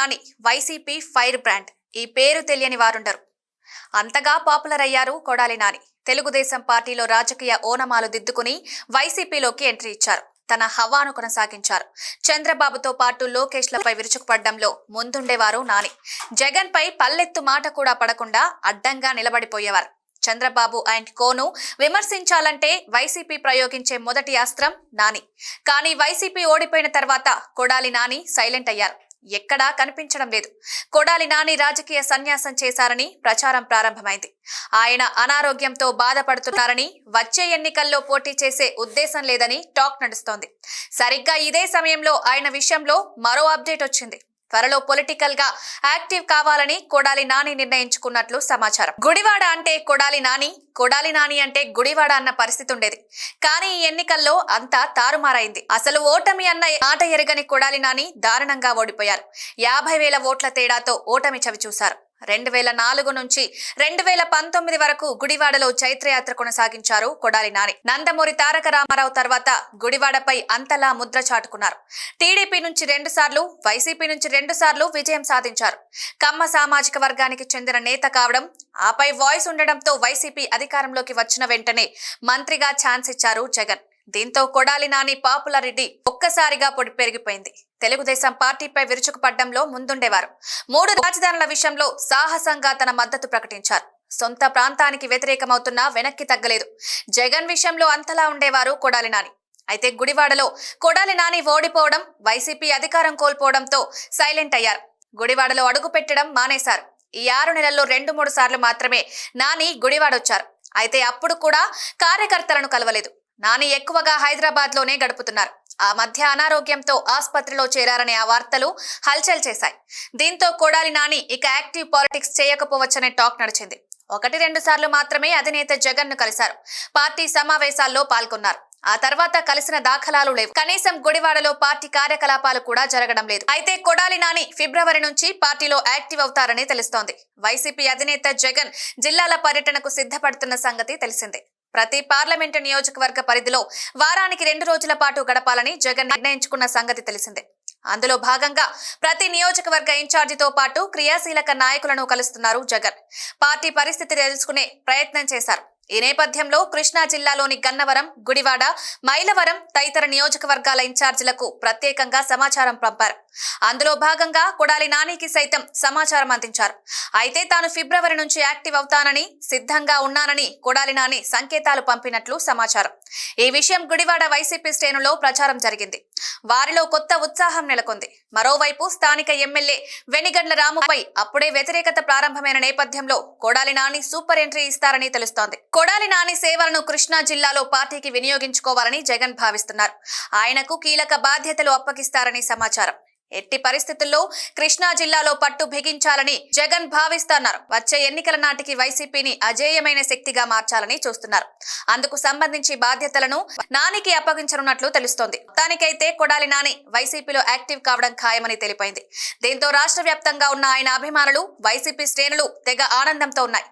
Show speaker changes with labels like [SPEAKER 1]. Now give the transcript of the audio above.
[SPEAKER 1] Nani YCP fire brand. ఈ పేరు తెలియని వారుండరు. అంతగా పాపులర్ అయ్యారు కొడాలి నాని. తెలుగుదేశం పార్టీలో రాజకీయ ఓనమాలు దిద్దుకుని వైసీపీలోకి ఎంట్రీ ఇచ్చారు. తన హవాను కొనసాగించారు. చంద్రబాబుతో పాటు లోకేష్లపై విరుచుకుపడ్డంలో ముందుండేవారు నాని. జగన్ పై పల్లెత్తు మాట కూడా పడకుండా అడ్డంగా నిలబడిపోయేవారు. చంద్రబాబు అండ్ కోను విమర్శించాలంటే వైసీపీ ప్రయోగించే మొదటి అస్త్రం నాని. కానీ వైసీపీ ఓడిపోయిన తర్వాత కొడాలి నాని సైలెంట్ అయ్యారు. ఎక్కడా కనిపించడం లేదు. కొడాలి నాని రాజకీయ సన్యాసం చేశారని ప్రచారం ప్రారంభమైంది. ఆయన అనారోగ్యంతో బాధపడుతున్నారని, వచ్చే ఎన్నికల్లో పోటీ చేసే ఉద్దేశం లేదని టాక్ నడుస్తోంది. సరిగ్గా ఇదే సమయంలో ఆయన విషయంలో మరో అప్డేట్ వచ్చింది. త్వరలో పొలిటికల్ గా యాక్టివ్ కావాలని కొడాలి నాని నిర్ణయించుకున్నట్లు సమాచారం. గుడివాడ అంటే కొడాలి నాని, కొడాలి నాని అంటే గుడివాడ అన్న పరిస్థితి ఉండేది. కానీ ఈ ఎన్నికల్లో అంతా తారుమారైంది. అసలు ఓటమి అన్న మాట ఎరగని కొడాలి నాని దారుణంగా ఓడిపోయారు. 50,000 ఓట్ల తేడాతో ఓటమి చవిచూశారు. 2004 నుంచి 2019 వరకు గుడివాడలో చైత్రయాత్ర కొనసాగించారు కొడాలి నాని. నందమూరి తారక రామారావు తర్వాత గుడివాడపై అంతలా ముద్ర చాటుకున్నారు. టీడీపీ నుంచి 2 సార్లు, వైసీపీ నుంచి 2 సార్లు విజయం సాధించారు. కమ్మ సామాజిక వర్గానికి చెందిన నేత కావడం, ఆపై వాయిస్ ఉండడంతో వైసీపీ అధికారంలోకి వచ్చిన వెంటనే మంత్రిగా ఛాన్స్ ఇచ్చారు జగన్. దీంతో కొడాలి నాని పాపులారిటీ ఒక్కసారిగా పెరిగిపోయింది. తెలుగుదేశం పార్టీపై విరుచుకుపడ్డంలో ముందుండేవారు. 3 రాజధానుల విషయంలో సాహసంగా తన మద్దతు ప్రకటించారు. సొంత ప్రాంతానికి వ్యతిరేకమవుతున్నా వెనక్కి తగ్గలేదు. జగన్ విషయంలో అంతలా ఉండేవారు కొడాలి నాని. అయితే గుడివాడలో కొడాలి నాని ఓడిపోవడం, వైసీపీ అధికారం కోల్పోవడంతో సైలెంట్ అయ్యారు. గుడివాడలో అడుగు పెట్టడం మానేశారు. ఈ 6 నెలల్లో 2-3 సార్లు మాత్రమే నాని గుడివాడొచ్చారు. అయితే అప్పుడు కూడా కార్యకర్తలను కలవలేదు. నాని ఎక్కువగా హైదరాబాద్ లోనే గడుపుతున్నారు. ఆ మధ్య అనారోగ్యంతో ఆసుపత్రిలో చేరారనే ఆ వార్తలు హల్చల్ చేశాయి. దీంతో కొడాలి నాని ఇక యాక్టివ్ పాలిటిక్స్ చేయకపోవచ్చనే టాక్ నడిచింది. 1-2 సార్లు మాత్రమే అధినేత జగన్ ను కలిశారు. పార్టీ సమావేశాల్లో పాల్గొన్నారు. ఆ తర్వాత కలిసిన దాఖలాలు లేవు. కనీసం గుడివాడలో పార్టీ కార్యకలాపాలు కూడా జరగడం లేదు. అయితే కొడాలి నాని ఫిబ్రవరి నుంచి పార్టీలో యాక్టివ్ అవుతారని తెలుస్తోంది. వైసీపీ అధినేత జగన్ జిల్లాల పర్యటనకు సిద్ధపడుతున్న సంగతి తెలిసిందే. ప్రతి పార్లమెంటు నియోజకవర్గ పరిధిలో వారానికి 2 రోజుల పాటు గడపాలని జగన్ నిర్ణయించుకున్న సంగతి తెలిసిందే. అందులో భాగంగా ప్రతి నియోజకవర్గ ఇన్ఛార్జితో పాటు క్రియాశీలక నాయకులను కలుస్తున్నారు జగన్. పార్టీ పరిస్థితి తెలుసుకునే ప్రయత్నం చేశారు. ఈ నేపథ్యంలో కృష్ణా జిల్లాలోని గన్నవరం, గుడివాడ, మైలవరం తదితర నియోజకవర్గాల ఇన్ఛార్జీలకు ప్రత్యేకంగా సమాచారం పంపారు. అందులో భాగంగా కొడాలి నానికి సైతం సమాచారం అందించారు. అయితే తాను ఫిబ్రవరి నుంచి యాక్టివ్ అవుతానని, సిద్ధంగా ఉన్నానని కొడాలి నాని సంకేతాలు పంపినట్లు సమాచారం. ఈ విషయం గుడివాడ వైసీపీ శ్రేణులో ప్రచారం జరిగింది. వారిలో కొత్త ఉత్సాహం నెలకొంది. మరోవైపు స్థానిక ఎమ్మెల్యే వెనిగండ్ల రాముపై అప్పుడే వ్యతిరేకత ప్రారంభమైన నేపథ్యంలో కొడాలి నాని సూపర్ ఎంట్రీ ఇస్తారని తెలుస్తోంది. కొడాలి నాని సేవలను కృష్ణా జిల్లాలో పార్టీకి వినియోగించుకోవాలని జగన్ భావిస్తున్నారు. ఆయనకు కీలక బాధ్యతలు అప్పగిస్తారని సమాచారం. ఎట్టి పరిస్థితుల్లో కృష్ణా జిల్లాలో పట్టు బిగించాలని జగన్ భావిస్తున్నారు. వచ్చే ఎన్నికల నాటికి వైసీపీని అజేయమైన శక్తిగా మార్చాలని చూస్తున్నారు. అందుకు సంబంధించి బాధ్యతలను నానికి అప్పగించనున్నట్లు తెలుస్తోంది. దానికైతే కొడాలి నాని వైసీపీలో యాక్టివ్ కావడం ఖాయమని తెలిపింది. దీంతో రాష్ట్ర వ్యాప్తంగా ఉన్న ఆయన అభిమానులు, వైసీపీ శ్రేణులు తెగ ఆనందంతో ఉన్నాయి.